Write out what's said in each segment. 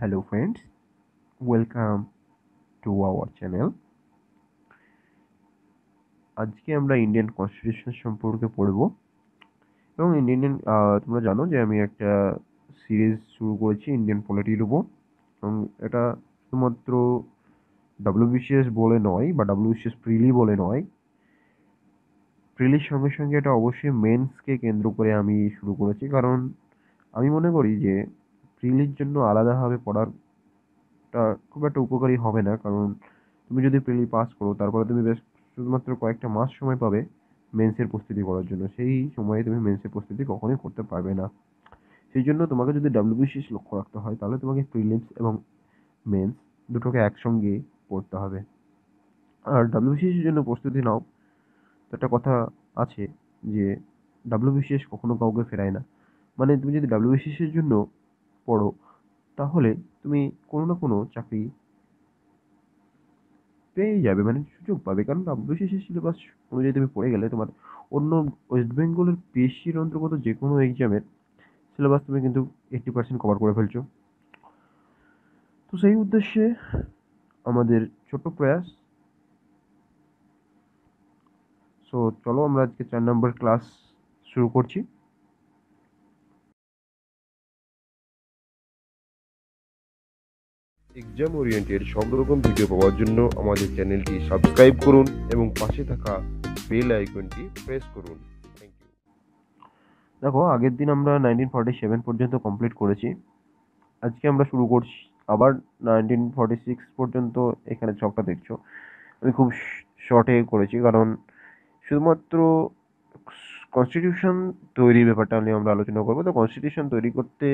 Hello friends, welcome to our channel. আজকে আমরা Indian constitution সম্পর্কে পড়ব এবং তোমরা জানো যে আমি একটা সিরিজ শুরু করেছি ইন্ডিয়ান পলিটির উপর এবং এটা শুধুমাত্র ডব্লিউবিসিএস বলে নয় বা ডব্লিউবিসিএস প্রিলি বলে নয়, প্রিলির সঙ্গে সঙ্গে এটা অবশ্যই মেন্সকে কেন্দ্র করে আমি শুরু করেছি, কারণ আমি মনে করি যে প্রিলির জন্য আলাদাভাবে পড়াটা খুব একটা উপকারী হবে না, কারণ তুমি যদি প্রিলি পাস করো তারপরে তুমি বেশ শুধুমাত্র কয়েকটা মাস সময় পাবে মেন্সের প্রস্তুতি করার জন্য। সেই সময়ে তুমি মেন্সের প্রস্তুতি কখনোই করতে পারবে না। সেই জন্য তোমাকে যদি ডাব্লিউবিসিএস লক্ষ্য রাখতে হয় তাহলে তোমাকে প্রিলিমস এবং মেন্স দুটোকে একসঙ্গে পড়তে হবে। আর ডাব্লিউবিসিএস এর জন্য প্রস্তুতি নাও, তো একটা কথা আছে যে ডাব্লিউবিসিএস কখনো কাউকে ফেরায় না। মানে তুমি যদি ডাব্লিউবিসিএস এর জন্য পড়ো তাহলে তুমি কোনো না কোনো চাকরি পেয়েই যাবে, মানে সুযোগ পাবে, কারণ ডাব্লিউবিসিএস সিলেবাস অনুযায়ী তুমি পড়ে গেলে তোমার অন্য ওয়েস্ট বেঙ্গলের পিএসসির অন্তর্গত যে কোনো এক্সামের সিলেবাস তুমি কিন্তু 80% কভার করে ফেলছো। তো সেই উদ্দেশ্যে আমাদের ছোট্ট প্রয়াস। সো চলো আমরা আজকে 4 নম্বর ক্লাস শুরু করছি। এক্সাম ওরিয়েন্টেড সব রকম ভিডিও পাওয়ার জন্য আমাদের চ্যানেলটি সাবস্ক্রাইব করুন এবং পাশে থাকা বেল আইকনটি প্রেস করুন। Thank you. দেখো, আগের দিন আমরা 1947 পর্যন্ত কমপ্লিট করেছি। আজকে আমরা শুরু করছি আবার 1946 পর্যন্ত। এখানে ছকটা দেখছো, আমি খুব শর্টে করেছি, কারণ শুধুমাত্র কনস্টিটিউশন তৈরির ব্যাপারটা নিয়ে আমরা আলোচনা করবো। তো কনস্টিটিউশন তৈরি করতে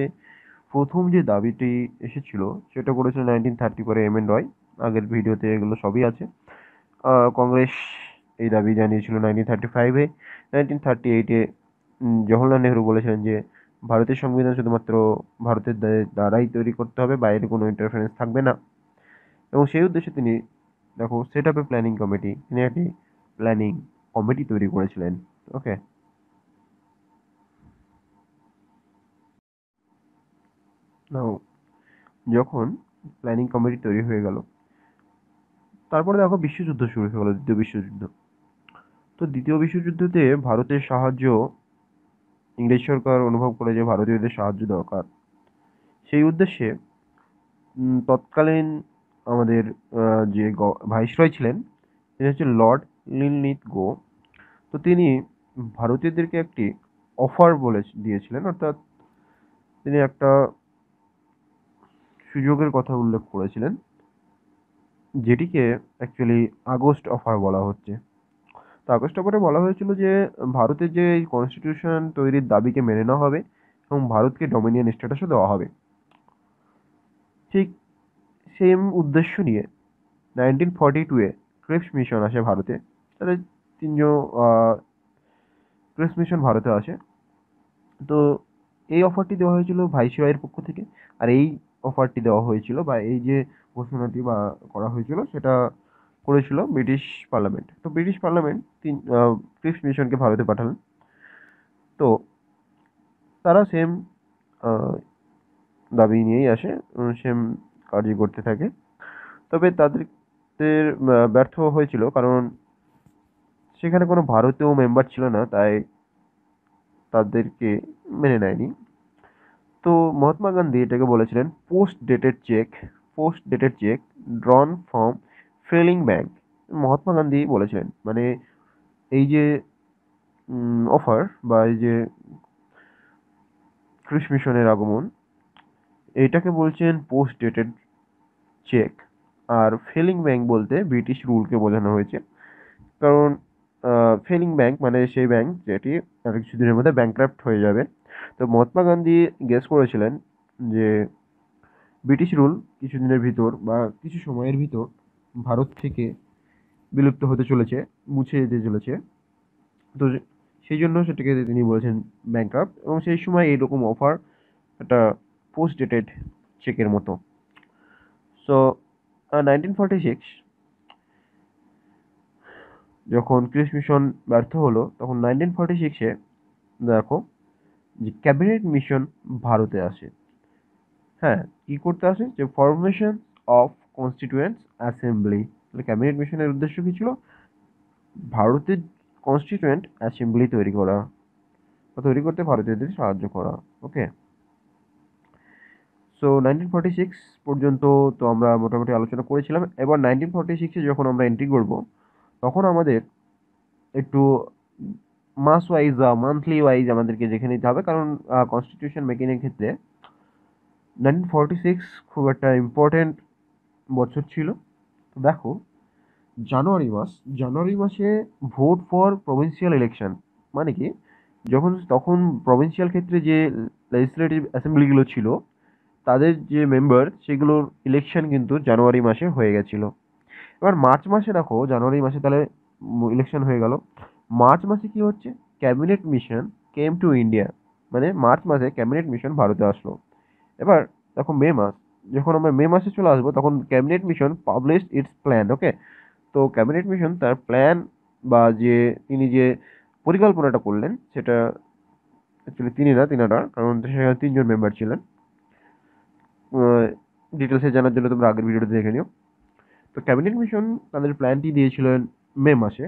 প্রথম যে দাবিটি এসেছিল সেটা করেছিল 1930 করে এম এন রয়। আগের ভিডিওতে এগুলো সবই আছে। কংগ্রেস এই দাবি জানিয়েছিল 1935-এ। 1938-এ জওহরলাল নেহরু বলেছিলেন যে ভারতের সংবিধান শুধুমাত্র ভারতের দ্বারাই তৈরি করতে হবে, বাইরে কোনো ইন্টারফারেন্স থাকবে না। এবং সেই উদ্দেশ্যে তিনি, দেখো, সেট আপ এ প্ল্যানিং কমিটি, তিনি একটি প্ল্যানিং কমিটি তৈরি করেছিলেন। ওকে, নাও যখন প্ল্যানিং কমিটি তৈরি হয়ে গেল, তারপরে দেখো বিশ্বযুদ্ধ শুরু হয়ে গেল, দ্বিতীয় বিশ্বযুদ্ধ। তো দ্বিতীয় বিশ্বযুদ্ধতে ভারতের সাহায্য, ইংরেজ সরকার অনুভব করে যে ভারতীয়দের সাহায্য দরকার। সেই উদ্দেশ্যে তৎকালীন আমাদের যে ভাইসরয় ছিলেন তিনি হচ্ছে লর্ড লিনলিথ গো। তো তিনি ভারতীয়দেরকে একটি অফার বলে দিয়েছিলেন, অর্থাৎ তিনি একটা সুযোগের কথা উল্লেখ করেছিলেন, যেটিকে অ্যাকচুয়ালি আগস্ট অফার বলা হচ্ছে। তো আগস্ট অফারে বলা হয়েছিল যে ভারতের যে এই কনস্টিটিউশন তৈরির দাবিকে মেনে নেওয়া হবে এবং ভারতকে ডমিনিয়ন স্ট্যাটাসও দেওয়া হবে। ঠিক সেম উদ্দেশ্য নিয়ে 1942-এ ক্রিপস মিশন আসে ভারতে। তাদের তিনজন ক্রিপস মিশন ভারতে আসে। তো এই অফারটি দেওয়া হয়েছিল ভাইসরয়ের পক্ষ থেকে, আর এই অফারটি দেওয়া হয়েছিল বা এই যে ঘোষণাটি বা করা হয়েছিল সেটা করেছিল ব্রিটিশ পার্লামেন্ট। তো ব্রিটিশ পার্লামেন্ট ক্রিপস মিশনকে ভারতে পাঠালেন। তো তারা সেম দাবি নিয়েই আসে, সেম কাজই করতে থাকে। তবে তাদের ব্যর্থ হয়েছিল, কারণ সেখানে কোনো ভারতীয় মেম্বার ছিল না, তাই তাদেরকে মেনে নেয়নি। তো মহাত্মা গান্ধী এটাকে বলেছিলেন post dated check ড্রন from felling bank. Mahatma Gandhi বলেছিলেন, মানে এই যে অফার বা এই যে ক্রিস মিশনের আগমন, এইটাকে বলছেন পোস্ট ডেটেড চেক। আর ফেলিং ব্যাংক বলতে ব্রিটিশ রুলকে বোঝানো হয়েছে, কারণ ফেলিং ব্যাংক মানে সেই ব্যাংক যেটি আর কিছুদিনের মধ্যে ব্যাংক্রাফ্ট হয়ে যাবে। তো মহাত্মা গান্ধী গেস করেছিলেন যে ব্রিটিশ রুল কিছুদিনের ভিতর বা কিছু সময়ের ভিতর ভারত থেকে বিলুপ্ত হতে চলেছে, মুছে যেতে চলেছে। তো সেই জন্য সেটাকে তিনি বলেছেন ব্যাংক্রাফ্ট, এবং সেই সময় এইরকম অফার একটা পোস্ট ডেটেড চেকের মতো। সো 1946 যখন ক্রিস মিশন ব্যর্থ হলো, তখন 1946-এ দেখো যে ক্যাবিনেট মিশন ভারতে আসে। হ্যাঁ, কি করতে আসে, যে ফরমেশন অফ কনস্টিটিউয়েন্ট অ্যাসেম্বলি। তাহলে ক্যাবিনেট মিশনের উদ্দেশ্য কি ছিল? ভারতের কনস্টিটিউয়েন্ট অ্যাসেম্বলি তৈরি করা বা তৈরি করতে ভারতীয়দের সাহায্য করা। ওকে, সো 1946 পর্যন্ত তো আমরা মোটামুটি আলোচনা করেছিলাম। এবার 1946-এ যখন আমরা এন্ট্রি করব, তখন আমাদের একটু মাস ওয়াইজ বা মান্থলি ওয়াইজ আমাদেরকে দেখে নিতে হবে, কারণ কনস্টিটিউশন মেকিংয়ের ক্ষেত্রে 1946 খুব একটা ইম্পর্টেন্ট বছর ছিল। তো দেখো, জানুয়ারি মাসে ভোট ফর প্রভিন্সিয়াল ইলেকশন, মানে কি, তখন প্রভিন্সিয়াল ক্ষেত্রে যে লেজিসলেটিভ অ্যাসেম্বলিগুলো ছিল তাদের যে মেম্বার, সেগুলোর ইলেকশন কিন্তু জানুয়ারি মাসে হয়ে গেছিল। এবার মার্চ মাসে দেখো, জানুয়ারি মাসে তাহলে ইলেকশন হয়ে গেল। মার্চ মাসে কি হচ্ছে, cabinet mission came to India, মানে মার্চ মাসে ক্যাবিনেট মিশন ভারতে আসলো। এবার দেখো মে মাস, যখন আমরা মে মাসে চলে আসবো, তখন cabinet mission published its plan. Okay, তো ক্যাবিনেট মিশন তার প্ল্যান বা তিনি যে পরিকল্পনাটা করলেন, সেটা অ্যাকচুয়ালি তিনারা, কারণ সেখানে 3জন মেম্বার ছিলেন। ডিটেলসে জানার জন্য তোমরা আগের ভিডিওটা দেখে নিও। তো ক্যাবিনেট মিশন তাদের প্ল্যানটি দিয়েছিলেন মে মাসে।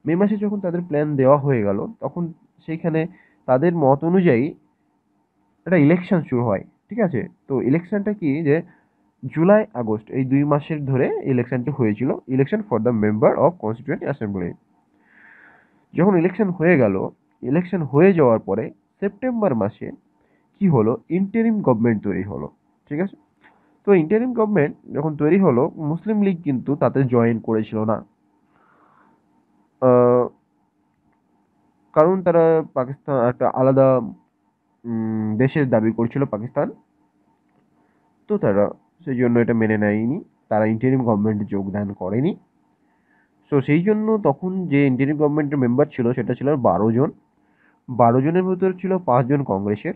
মে মাসে যখন তাদের প্ল্যান দেওয়া হয়ে গেল, তখন সেইখানে তাদের মত অনুযায়ী একটা ইলেকশন শুরু হয়। ঠিক আছে, তো ইলেকশনটা কি, যে জুলাই আগস্ট এই 2 মাসের ধরে ইলেকশনটি হয়েছিল, election for the member of constituent assembly. যখন ইলেকশন হয়ে যাওয়ার পরে সেপ্টেম্বর মাসে কি হলো, ইন্টারিম গভর্নমেন্ট তৈরি হলো। ঠিক আছে, তো ইন্টারিম গভর্নমেন্ট যখন তৈরি হলো, মুসলিম লীগ কিন্তু তাতে জয়েন করেছিল না। আহ, কারণ তারা পাকিস্তান একটা আলাদা দেশের দাবি করছিল পাকিস্তান, তো তারা সেই জন্য এটা মেনে নেয়নি, তারা ইন্টারিম গভর্নমেন্টে যোগদান করেনি। সো সেই জন্য তখন যে ইন্টারিম গভর্নমেন্টের মেম্বার ছিল সেটা ছিল 12 জন। 12 জনের ভিতর ছিল 5জন কংগ্রেসের,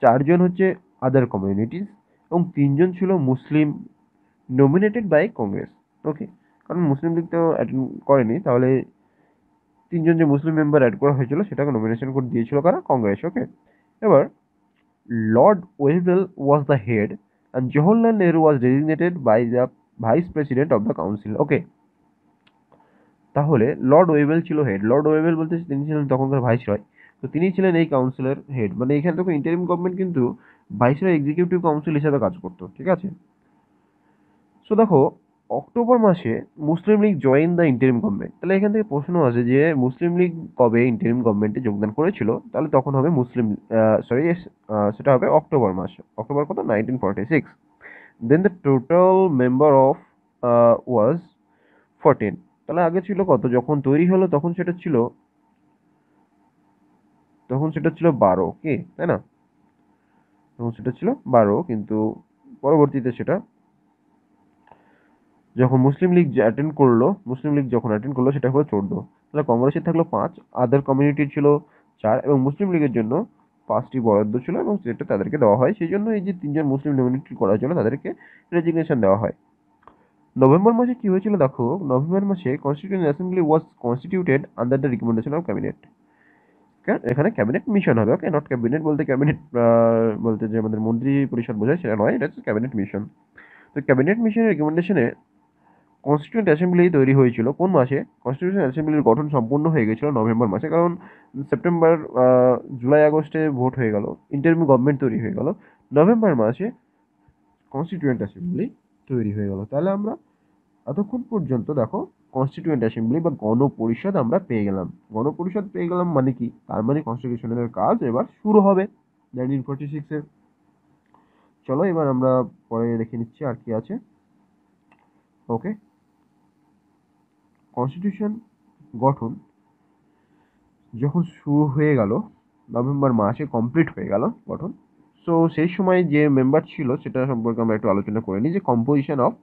4জন হচ্ছে আদার কমিউনিটিস, এবং 3জন ছিল মুসলিম নমিনেটেড বাই কংগ্রেস। ওকে, কারণ মুসলিম লীগ তো অ্যাটেন্ড করেনি, তাহলে 3জন যে মুসলিম মেম্বার অ্যাড করা হয়েছিল সেটাকে নমিনেশন করে দিয়েছিল কারা, কংগ্রেস। ওকে, এবার lord Wavell was the head and Jawaharlal Nehru was designated by the vice president of the council. Okay, তাহলে লর্ড ওয়েভেল ছিল হেড। লর্ড ওয়েভেল বলতে তিনি ছিলেন তখনকার ভাইসরয়, তো তিনি ছিলেন এই কাউন্সিলের হেড। মানে এখানে দেখো ইন্টারিম গভর্নমেন্ট কিন্তু ভাইসরয় এক্সিকিউটিভ কাউন্সিল হিসেবে কাজ করতো। ঠিক আছে, সো দেখো, অক্টোবর মাসে Muslim League join the interim government. তাহলে এখান থেকে প্রশ্ন আছে যে মুসলিম লীগ কবে ইন্টারিম গভর্নমেন্টে যোগদান করেছিল, তাহলে তখন হবে সেটা হবে অক্টোবর মাসে। অক্টোবর কত, 1946। দেন the total member of was 14। তাহলে আগে ছিল কত, যখন তৈরি হলো তখন সেটা ছিল 12, কি তাই না? তখন সেটা ছিল 12, কিন্তু পরবর্তীতে সেটা যখন মুসলিম লীগ যখন অ্যাটেন্ড করলো সেটা হলো 14। তাহলে কংগ্রেসের থাকলো 5, আদার কমিউনিটির ছিল 4, এবং মুসলিম লীগের জন্য 5টি বরাদ্দ ছিল, এবং সেটা তাদেরকে দেওয়া হয়। সেই জন্য এই যে 3জন মুসলিম নমিনেট করার জন্য তাদেরকে রেজিগনেশন দেওয়া হয়। নভেম্বর মাসে কি হয়েছিল দেখো, নভেম্বর মাসে constituent assembly was constituted under the recommendation of cabinet. এখানে ক্যাবিনেট মিশন হবে। ওকে, নট ক্যাবিনেট বলতে যে আমাদের মন্ত্রী পরিষদ বোঝায় সেটা নয়, এটা হচ্ছে ক্যাবিনেট মিশন। তো ক্যাবিনেট মিশনের রিকমেন্ডেশনে কনস্টিটিউয়েন্ট অ্যাসেম্বলি তৈরি হয়েছিল কোন মাসে? কনস্টিটিউশন অ্যাসেম্বলির গঠন সম্পূর্ণ হয়ে গেছিল নভেম্বর মাসে, কারণ সেপ্টেম্বর, জুলাই আগস্টে ভোট হয়ে গেল, ইন্টারিম গভর্নমেন্ট তৈরি হয়ে গেল, নভেম্বর মাসে কনস্টিটিউয়েন্ট অ্যাসেম্বলি তৈরি হয়ে গেল। তাহলে আমরা এতক্ষণ পর্যন্ত দেখো কনস্টিটিউয়েন্ট অ্যাসেম্বলি বা গণপরিষদ আমরা পেয়ে গেলাম। গণপরিষদ পেয়ে গেলাম মানে কি, তার মানে কনস্টিটিউশনের কাজ এবার শুরু হবে 1946-এ। চলো এবার আমরা পরে দেখে নিচ্ছি আর কি আছে। ওকে, কনস্টিটিউশন গঠন যখন শুরু হয়ে গেল, নভেম্বর মাসে কমপ্লিট হয়ে গেল গঠন। সো সেই সময় যে মেম্বার ছিল সেটা সম্পর্কে আমরা একটু আলোচনা করে নিই, যে কম্পোজিশন অফ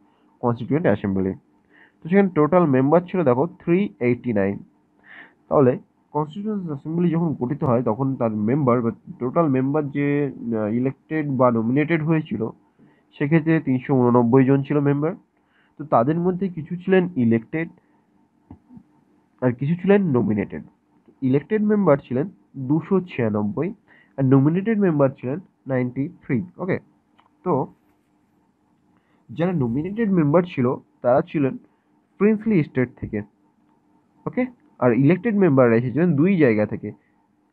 কনস্টিটিউয়েন্ট অ্যাসেম্বলি। তো সেখানে টোটাল মেম্বার ছিল দেখো 389। তাহলে কনস্টিটিউয়েন্ট অ্যাসেম্বলি যখন গঠিত হয় তখন তার মেম্বার বা টোটাল মেম্বার যে ইলেক্টেড বা নমিনেটেড হয়েছিল, সেক্ষেত্রে 389 জন ছিল মেম্বার। তো তাদের মধ্যে কিছু ছিলেন ইলেক্টেড আর কিছু ছিলেন নমিনেটেড। ইলেক্টেড মেম্বার ছিলেন 296 আর নমিনেটেড মেম্বার ছিলেন 93। ওকে, তো যারা নমিনেটেড মেম্বার ছিল তারা ছিলেন প্রিন্সলি স্টেট থেকে, ওকে। আর ইলেক্টেড মেম্বাররা এসেছিলেন দুই জায়গা থেকে।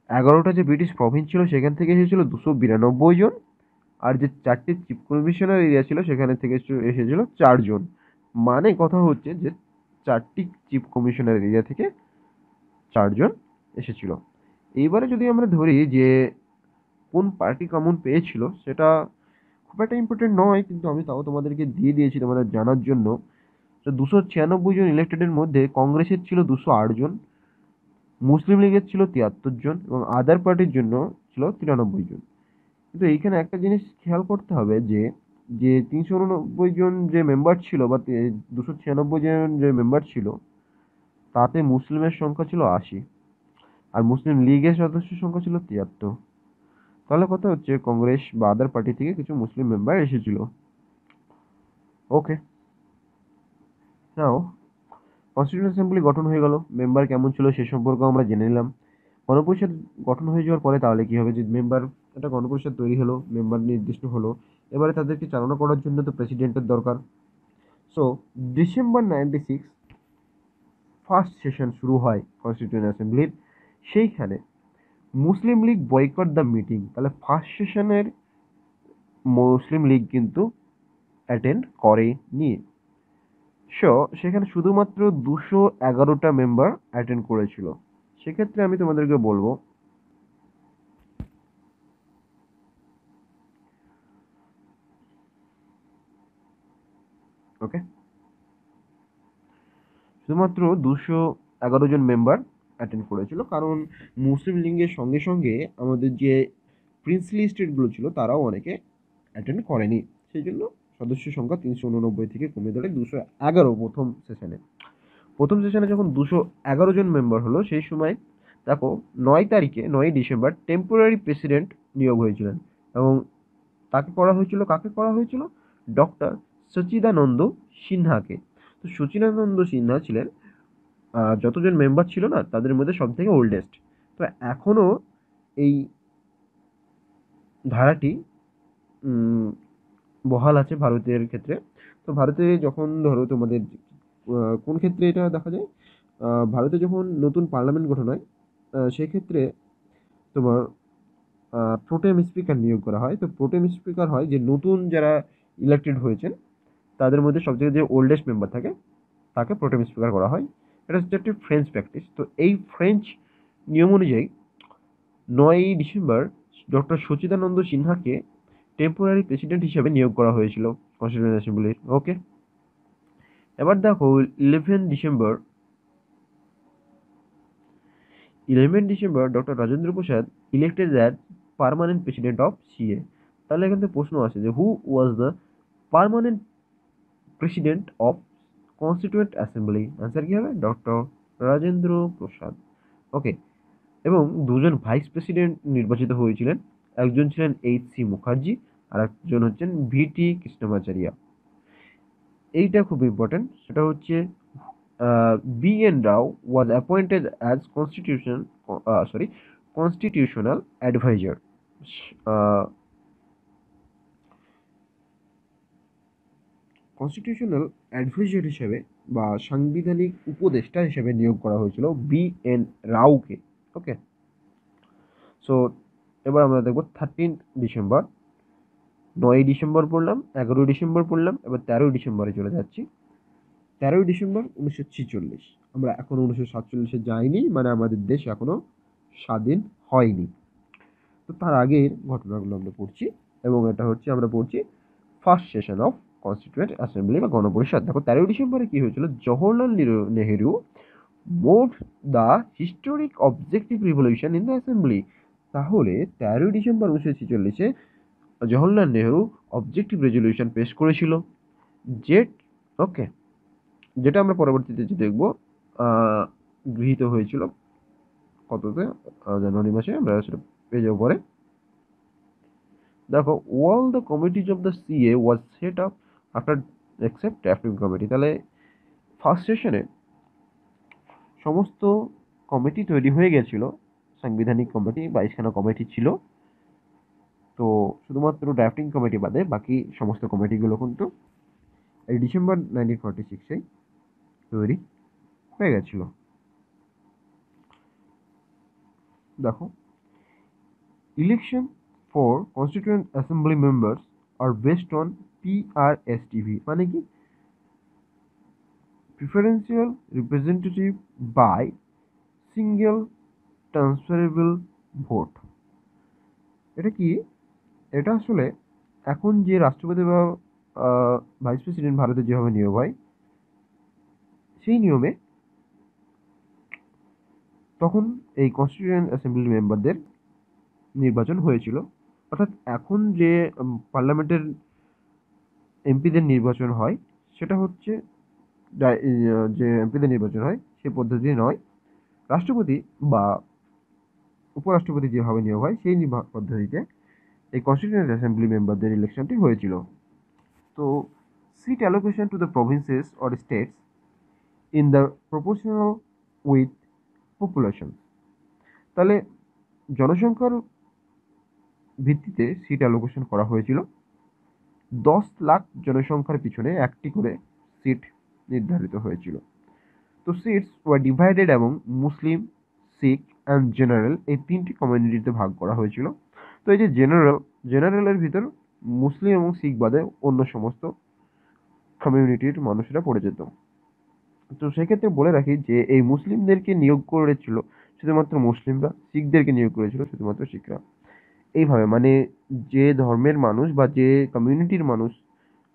11টা যে ব্রিটিশ প্রভিন্স ছিল সেখান থেকে এসেছিল 292 জন, আর যে 4টি চিফ কমিশনার এরিয়া ছিল সেখানে থেকে এসেছিল 4 জন। মানে কথা হচ্ছে যে 4টি চিফ কমিশনার এরিয়া থেকে 4 জন এসেছিল। এইবারে যদি আমরা ধরি যে কোন পার্টি কেমন পেয়েছিল সেটা খুব একটা ইম্পর্টেন্ট নয়, কিন্তু আমি তাও তোমাদেরকে দিয়ে দিয়েছি তোমাদের জানার জন্য। তো 296 জন ইলেক্টেডের মধ্যে কংগ্রেসের ছিল 208 জন, মুসলিম লীগের ছিল 73 জন এবং আদার পার্টির জন্য ছিল 93 জন। কিন্তু এইখানে একটা জিনিস খেয়াল করতে হবে যে যে 389 জন যে মেম্বার ছিল বা 296 জন যে মেম্বার ছিল তাতে মুসলিমের সংখ্যা ছিল 80 আর মুসলিম লীগের সদস্যের সংখ্যা ছিল 73। তাহলে কথা হচ্ছে কংগ্রেস বা আদার পার্টি থেকে কিছু মুসলিম মেম্বার এসেছিল, ওকে। নাও কনস্টিটিউশন অ্যাসেম্বলি গঠন হয়ে গেল, মেম্বার কেমন ছিল সে সম্পর্কেও আমরা জেনে নিলাম। গণপরিষদ গঠন হয়ে যাওয়ার পরে তাহলে কি হবে, যে মেম্বার, একটা গণপরিষদ তৈরি হলো, মেম্বার নির্দিষ্ট হলো, এবারে তাদেরকে চালনা করার জন্য তো প্রেসিডেন্টের দরকার। সো ডিসেম্বর 96 ফার্স্ট সেশন শুরু হয় কনস্টিটিউশন অ্যাসেম্বলির। সেইখানে মুসলিম লীগ বয়কট দ্য মিটিং, তাহলে ফার্স্ট সেশনের মুসলিম লীগ কিন্তু অ্যাটেন্ড করেনি। সো সেখানে শুধুমাত্র 211টা মেম্বার অ্যাটেন্ড করেছিল। সেক্ষেত্রে আমি তোমাদেরকে বলবো, ওকে, শুধুমাত্র 211 জন মেম্বার অ্যাটেন্ড করেছিল, কারণ মুসলিম লীগের সঙ্গে সঙ্গে আমাদের যে প্রিন্সলি স্টেটগুলো ছিল তারাও অনেকে অ্যাটেন্ড করেনি। সেই জন্য সদস্য সংখ্যা 389 থেকে কমে দাঁড়ায় 211 প্রথম সেশনে যখন 211 জন মেম্বার হলো সেই সময় দেখো 9 ডিসেম্বর টেম্পোরারি প্রেসিডেন্ট নিয়োগ হয়েছিলেন এবং তাকে করা হয়েছিল, কাকে করা হয়েছিল, ডক্টর সচিদানন্দ সিনহাকে। তো সচিদানন্দ সিনহা ছিলেন যতজন মেম্বার ছিল না তাদের মধ্যে সব থেকে ওল্ডেস্ট। তো এখনও এই ধারাটি বহাল আছে ভারতের ক্ষেত্রে। তো ভারতে যখন ধরো তোমাদের কোন ক্ষেত্রে এটা দেখা যায়, ভারতে যখন নতুন পার্লামেন্ট গঠন হয় সেক্ষেত্রে তোমার প্রোটেম স্পিকার নিয়োগ করা হয়। তো প্রোটেম স্পিকার হয় যে নতুন যারা ইলেক্টেড হয়েছেন তাদের মধ্যে সবথেকে যে ওল্ডেস্ট মেম্বার থাকে তাকে প্রোটেম স্পিকার করা হয়। এটা হচ্ছে একটি ফ্রেঞ্চ প্র্যাকটিস। তো এই ফ্রেঞ্চ নিয়ম অনুযায়ী 9 ডিসেম্বর ডক্টর সচিদানন্দ সিনহাকে টেম্পোরারি প্রেসিডেন্ট হিসেবে নিয়োগ করা হয়েছিল কনস্টিটিউশন অ্যাসেম্বলির, ওকে। এবার দেখো 11 December doctor Rajendra Prasad elected as permanent president of CA. তাহলে এখান থেকে প্রশ্ন আসে যে who was the permanent president of constituent assembly, answer কি হবে, ডক্টর রাজেন্দ্র প্রসাদ, ওকে। এবং দুজন ভাইস প্রেসিডেন্ট নির্বাচিত হয়েছিলেন, একজন ছিলেন এইচ.সি. মুখার্জি আর একজন হচ্ছেন ভিটি কৃষ্ণমাচারিয়া। এইটা খুব ইম্পর্টেন্ট, সেটা হচ্ছে B N. Rau was appointed as constitutional adviser. Constitutional adviser হিসেবে বা সাংবিধানিক উপদেষ্টা হিসেবে নিয়োগ করা হয়েছিল বি.এন. রাওকে, ওকে। সো এবার আমরা দেখব 13 ডিসেম্বর। 9 ডিসেম্বর পড়লাম, 11 ডিসেম্বর পড়লাম, এবার 13 ডিসেম্বরে চলে যাচ্ছি। 13 ডিসেম্বর 1946। আমরা এখনো 1947-এ যাইনি, মানে আমাদের দেশ এখনো স্বাধীন হয়নি। তো তার আগের ঘটনাগুলো আমরা পড়ছি এবং এটা হচ্ছে আমরা পড়ছি first session of constituent assembly বা গণপরিষদ। দেখো 13 ডিসেম্বরে কি হয়েছিল, Jawaharlal Nehru moved the historic objective revolution in the assembly. তাহলে 13 ডিসেম্বর 1946-এ জওহরলাল নেহেরু অবজেক্টিভ রেজলিউশন পেশ করেছিল, জেট, ওকে, যেটা আমরা পরবর্তীতে যে দেখব গৃহীত হয়েছিল কততে, জানুয়ারি মাসে, আমরা সেটা পেয়ে যাবো পরে। দেখো all the committees of the CA was set up after except drafting committee। তাহলে ফার্স্ট সেশনে সমস্ত কমিটি তৈরি হয়ে গেছিল, সাংবিধানিক কমিটি 22খানা কমিটি ছিল। তো শুধুমাত্র ড্রাফটিং কমিটি বাদে বাকি সমস্ত কমিটিগুলো কিন্তু এই ডিসেম্বর 1946-এই তৈরি হয়ে গেছিল। দেখো, election for constituent assembly members আর বেসড অন পিআরএসটিভি, মানে কি preferential representative by single transferable vote. এটা কি? এটা আসলে এখন যে রাষ্ট্রপতি বা ভাইস প্রেসিডেন্ট ভারতে যেভাবে নিয়োগ হয় সেই নিয়মে তখন এই কনস্টিটিউয়েন্ট অ্যাসেম্বলি মেম্বারদের নির্বাচন হয়েছিল। অর্থাৎ এখন যে পার্লামেন্টের এমপিদের নির্বাচন হয় সেটা হচ্ছে যে এমপিদের নির্বাচন হয় সে পদ্ধতি নয়, রাষ্ট্রপতি বা উপরাষ্ট্রপতি যেভাবে নিয়োগ হয় সেই পদ্ধতিতে এই কনস্টিটিউয়েন্ট অ্যাসেম্বলি মেম্বারদের ইলেকশনটি হয়েছিল। তো seat allocation to the provinces or states in the proportional with population. তাহলে জনসংখ্যার ভিত্তিতে সিট অ্যালোকেশন করা হয়েছিল। 10 লাখ জনসংখ্যার পিছনে একটি করে সিট নির্ধারিত হয়েছিল। তো সিটস ওয়ার ডিভাইডেড এবং মুসলিম, শিখ অ্যান্ড জেনারেল এই 3টি কমিউনিটিতে ভাগ করা হয়েছিল। তো এই যে জেনারেলের ভিতর মুসলিম এবং শিখ বাদে অন্য সমস্ত কমিউনিটির মানুষেরা পড়ে যেত। তো সেক্ষেত্রে বলে রাখি যে এই মুসলিমদেরকে নিয়োগ করেছিল শুধুমাত্র মুসলিমরা, শিখদেরকে নিয়োগ করেছিল শুধুমাত্র শিখরা। এইভাবে মানে যে ধর্মের মানুষ বা যে কমিউনিটির মানুষ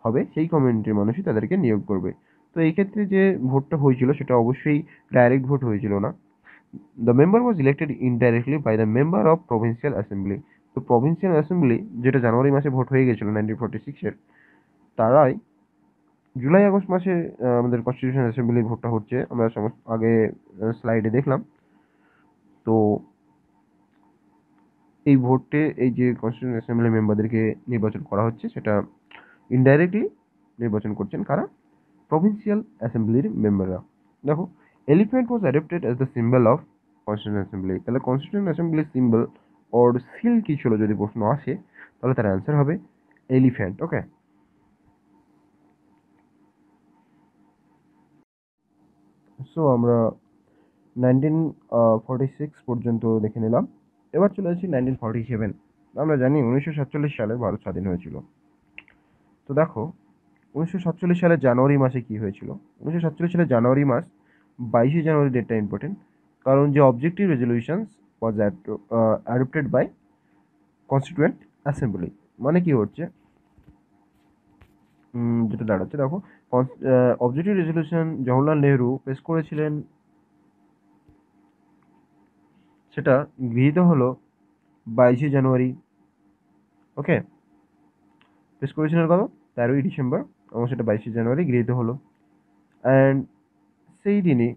হবে সেই কমিউনিটির মানুষই তাদেরকে নিয়োগ করবে। তো এই ক্ষেত্রে যে ভোটটা হয়েছিল সেটা অবশ্যই ডাইরেক্ট ভোট হয়েছিল না। The member was elected indirectly by the member of provincial assembly. তো প্রভিন্সিয়াল অ্যাসেম্বলি যেটা জানুয়ারি মাসে ভোট হয়ে গেছিলো 1946-এর, তারাই জুলাই আগস্ট মাসে আমাদের কনস্টিটিউশন অ্যাসেম্বলির ভোটটা হচ্ছে, আমরা সমস্ত আগে স্লাইডে দেখলাম। তো এই ভোটে এই যে কনস্টিটিউশন অ্যাসেম্বলি মেম্বারদেরকে নির্বাচন করা হচ্ছে সেটা ইনডাইরেক্টলি নির্বাচন করছেন কারা? প্রভিন্সিয়াল অ্যাসেম্বলির মেম্বাররা। দেখো, elephant was adopted as the symbol of constitution assembly. তাহলে কনস্টিটিউশন অ্যাসেম্বলির সিম্বল অর সিল কি ছিল যদি প্রশ্ন আসে, তাহলে তার অ্যান্সার হবে এলিফ্যান্ট। ওকে, সো আমরা 1946 পর্যন্ত দেখে নিলাম। এবার চলে আসছি 1947। আমরা জানি 1947 সালে ভারত স্বাধীন হয়েছিল। তো দেখো, 1947 সালের জানুয়ারি মাসে কি হয়েছিল? 1947 সালের জানুয়ারি মাস, 22শে জানুয়ারি ডেটটা ইম্পর্টেন্ট, কারণ যে objective resolutions was adopted by constituent assembly. মানে কি হচ্ছে, যেটা দাঁড়াচ্ছে দেখো, অবজেক্টিভ রেজলিউশন জওহরলাল নেহরু পেশ করেছিলেন, সেটা গৃহীত হলো 22শে জানুয়ারি। ওকে, পেশ করেছিলেন কত? 13ই ডিসেম্বর, এবং সেটা 22শে জানুয়ারি গৃহীত হলো। অ্যান্ড সেই দিনই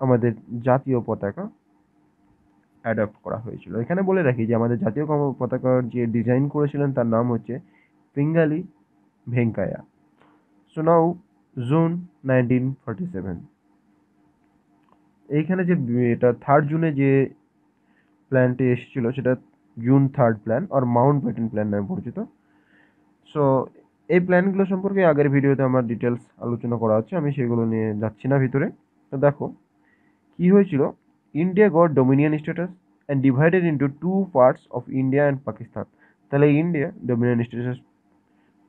আমাদের জাতীয় পতাকা অ্যাডপ্ট করা হয়েছিল। এখানে বলে রাখি যে আমাদের জাতীয় পতাকার যে ডিজাইন করেছিলেন তার নাম হচ্ছে পিঙ্গালি ভেঙ্কায়া। সো নাও জুন 1947, এইখানে যে এটা 3 জুনে যে প্ল্যানটি এসেছিল সেটা জুন 3 প্ল্যান আর মাউন্ট ব্যাটেন প্ল্যান নামে পরিচিত। সো এই প্ল্যানগুলো সম্পর্কে আগের ভিডিওতে আমার ডিটেলস আলোচনা করা আছে, আমি সেগুলো নিয়ে যাচ্ছি না ভিতরে। তো দেখো কি হয়েছিল, India goat Dominion status and divided into 2 parts of India and Pakistan. তাহলে ইন্ডিয়া ডোমিনিয়ন স্ট্যাটাস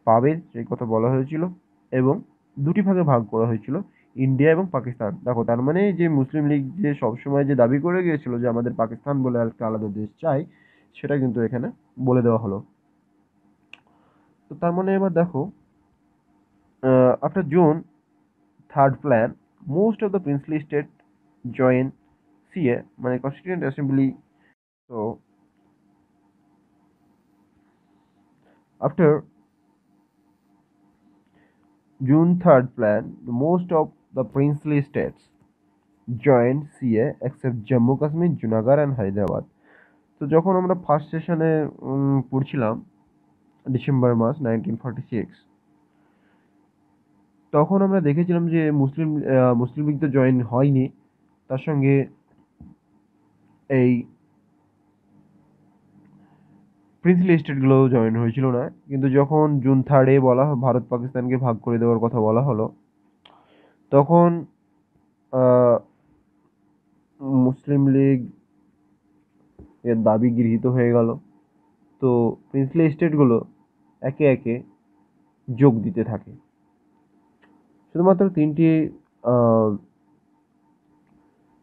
পাবে সেই কথা বলা হয়েছিল, এবং 2টি ভাগে ভাগ করা হয়েছিল, ইন্ডিয়া এবং পাকিস্তান। দেখো, তার মানে যে মুসলিম লীগ যে সবসময় যে দাবি করে গিয়েছিল যে আমাদের পাকিস্তান বলে একটা আলাদা দেশ চাই, সেটা কিন্তু এখানে বলে দেওয়া হলো। তো তার মানে এবার দেখো, after June 3 plan, most of the princely state join CA, মানে কনস্টিটিউয়েন্ট অ্যাসেম্বলি। তো after June 3 plan, most of the princely states joined CA except Jammu Kashmir, Junagadh and Hyderabad. তো যখন আমরা ফার্স্ট সেশনে পড়ছিলাম ডিসেম্বর মাস 1946, তখন আমরা দেখেছিলাম যে মুসলিম লীগ তো জয়েন হয়নি, তার সঙ্গে এই প্রিন্সলি স্টেটগুলো জয়েন হয়েছিল না, কিন্তু যখন জুন 3 বলা ভারত পাকিস্তানকে ভাগ করে দেওয়ার কথা বলা হলো, তখন আহ, মুসলিম লীগ এর দাবি গৃহীত হয়ে গেল। তো প্রিন্সলি স্টেটগুলো একে একে যোগ দিতে থাকে। শুধুমাত্র 3টি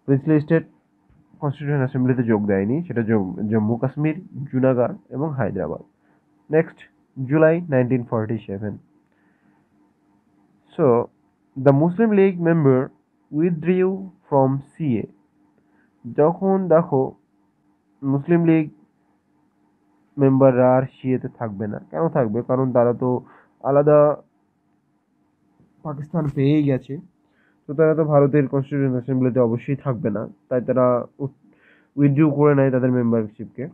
প্রিন্সলি স্টেট কনস্টিটিউশন অ্যাসেম্বলিতে যোগ দেয়নি, সেটা জম্মু কাশ্মীর, জুনাগড় এবং Hyderabad. Next, July 1947. So, the Muslim League member withdrew from CA. যখন দেখো মুসলিম লীগ মেম্বাররা আর সিএতে থাকবে না, কেন থাকবে? কারণ তারা তো আলাদা পাকিস্তান পেয়েই গেছে, তো তারা তো ভারতের কনস্টিটিউশন অ্যাসেম্বলিতে অবশ্যই থাকবে না, তাই তারা উইথড্রু করে নেয় তাদের মেম্বারশিপকে।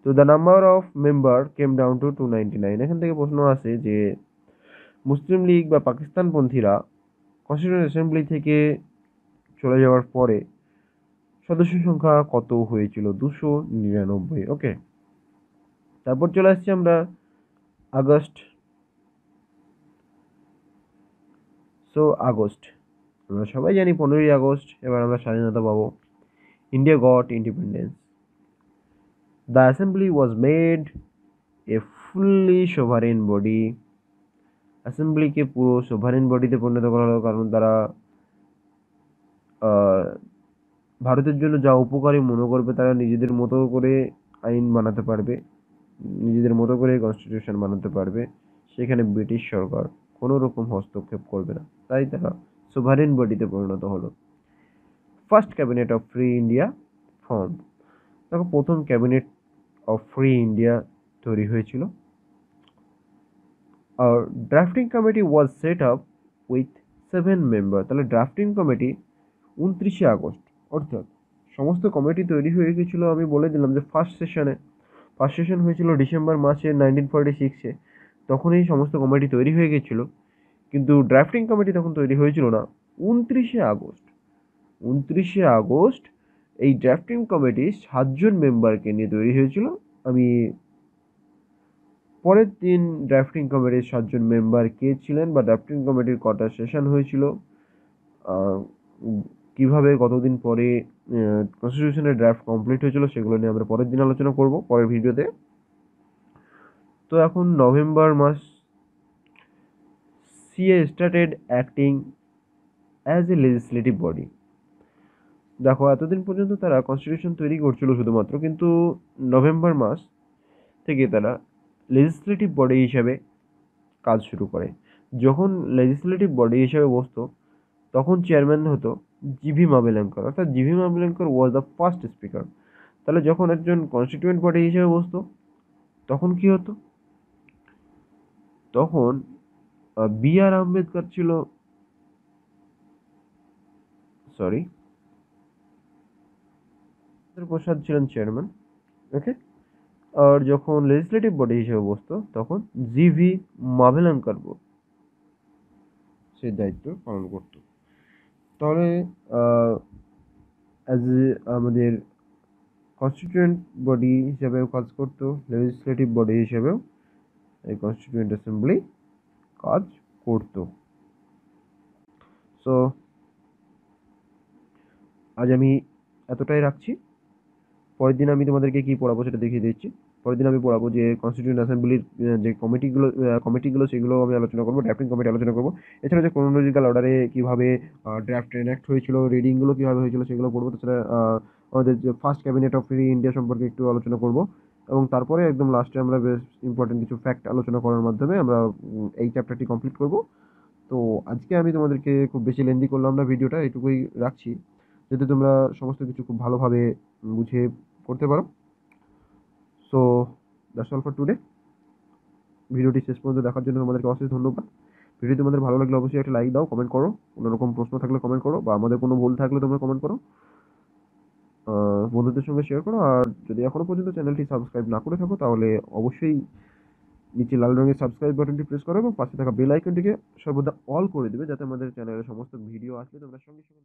তো the number of member came down to 299। এখান থেকে প্রশ্ন আসে যে মুসলিম লীগ বা পাকিস্তানপন্থীরা কনস্টিটিউশন অ্যাসেম্বলি থেকে চলে যাওয়ার পরে সদস্য সংখ্যা কত হয়েছিল? 299। ওকে, তারপর চলে আসছি আমরা আগস্ট। আগস্ট, আমরা সবাই জানি 15ই আগস্ট এবার আমরা স্বাধীনতা পাবো। India got independence. The assembly was made a fully sovereign body. অ্যাসেম্বলিকে পুরো সোভারেন বডিতে পরিণত করা হলো, কারণ তারা ভারতের জন্য যা উপকারী মনে করবে তারা নিজেদের মতো করে আইন বানাতে পারবে, নিজেদের মতো করে কনস্টিটিউশন বানাতে পারবে। সেখানে ব্রিটিশ সরকার কোনো রকম হস্তক্ষেপ করবে না, তাই তারা সোভারেন বডিতে পরিণত হলো। First cabinet of free India form. দেখো, প্রথম ক্যাবিনেট অফ ফ্রি ইন্ডিয়া তৈরি হয়েছিল। আর drafting committee was set up with 7 member. তাহলে ড্রাফটিং কমিটি 29শে আগস্ট, অর্থাৎ সমস্ত কমিটি তৈরি হয়ে গেছিলো। আমি বলে দিলাম যে ফার্স্ট সেশন হয়েছিল ডিসেম্বর মাসে 1946-এ, তখন এই সমস্ত কমিটি তৈরি হয়ে গেছিলো, কিন্তু ড্রাফটিং কমিটি তখন তৈরি হয়েছিল না। 29শে আগস্ট এই ড্রাফটিং কমিটি 7জন মেম্বারকে নিয়ে তৈরি হয়েছিল। আমি পরের দিন ড্রাফটিং কমিটির 7জন মেম্বার কে ছিলেন বা ড্রাফটিং কমিটির কটা সেশন হয়েছিল, কিভাবে কতদিন পরে কনস্টিটিউশনের ড্রাফট কমপ্লিট হয়েছিল, সেগুলো নিয়ে আমরা পরের দিন আলোচনা করব পরের ভিডিওতে। তো এখন নভেম্বর মাস, CA started acting as a legislative body. দেখো, এতদিন পর্যন্ত তারা কনস্টিটিউশন তৈরি করছিল শুধুমাত্র, কিন্তু নভেম্বর মাস থেকে তারা লেজিসলেটিভ বডি হিসাবে কাজ শুরু করে। যখন লেজিসলেটিভ বডি হিসাবে বসতো, তখন চেয়ারম্যান হতো জিভি মাভেলঙ্কর, অর্থাৎ GV Mavalankar was the first speaker. তাহলে যখন একজন কনস্টিটিউয়েন্ট বডি হিসেবে বসতো, তখন কি হতো? তখন বি আর আম্বেদকর ছিল, সরি, প্রসাদ ছিলেন চেয়ারম্যান। ওকে, আর যখন লেজিসলেটিভ বডি হিসেবে বসতো, তখন জিভি মাভেলঙ্কর সেই দায়িত্ব পালন করত। তাহলে অ্যাজ আমাদের কনস্টিটিউয়েন্ট বডি হিসেবেও কাজ করতো, লেজিসলেটিভ বডি হিসেবেও এই কনস্টিটিউয়েন্ট অ্যাসেম্বলি কাজ করতো। সো আজ আমি এতটাই রাখছি। পরের দিন আমি তোমাদেরকে কি পড়াবো সেটা দেখিয়ে দিচ্ছি। পরের দিন আমি পড়াবো যে কনস্টিটিউয়েন্ট অ্যাসেম্বলির যে কমিটিগুলো সেগুলো আমি আলোচনা করবো, ড্রাফটিং কমিটি আলোচনা করবো। এছাড়া যে ক্রোনোলজিক্যাল অর্ডারে কীভাবে ড্রাফট এনাক্ট হয়েছিল, রিডিংগুলো কীভাবে হয়েছিল সেগুলো পড়বো। তাছাড়া আমাদের যে first cabinet of free India সম্পর্কে একটু আলোচনা করবো, এবং তারপরে একদম লাস্টে আমরা বেশ ইম্পর্টেন্ট কিছু ফ্যাক্ট আলোচনা করার মাধ্যমে আমরা এই চ্যাপ্টারটি কমপ্লিট করবো। তো আজকে আমি তোমাদেরকে খুব বেশি লেন্দি করলাম না ভিডিওটা, এটুকুই রাখছি, যাতে তোমরা সমস্ত কিছু খুব ভালোভাবে বুঝে করতে পারো। So that's all for today. ভিডিওটি শেষ পর্যন্ত দেখার জন্য তোমাদেরকে অশেষ ধন্যবাদ। ভিডিও তোমাদের ভালো লাগলে অবশ্যই একটা লাইক দাও, কমেন্ট করো, কোনো রকম প্রশ্ন থাকলে কমেন্ট করো, বা আমাদের কোনো ভুল থাকলে তোমরা কমেন্ট করো, বন্ধুদের সঙ্গে শেয়ার করো। আর যদি এখনো পর্যন্ত চ্যানেলটি সাবস্ক্রাইব না করে থাকো, তাহলে অবশ্যই নিচে লাল রঙের সাবস্ক্রাইব বাটনটি প্রেস করো এবং পাশে থাকা বেল আইকনটিকে সর্বদা অল করে দেবে, যাতে আমাদের চ্যানেলের সমস্ত ভিডিও আসলে তোমরা সঙ্গে সঙ্গে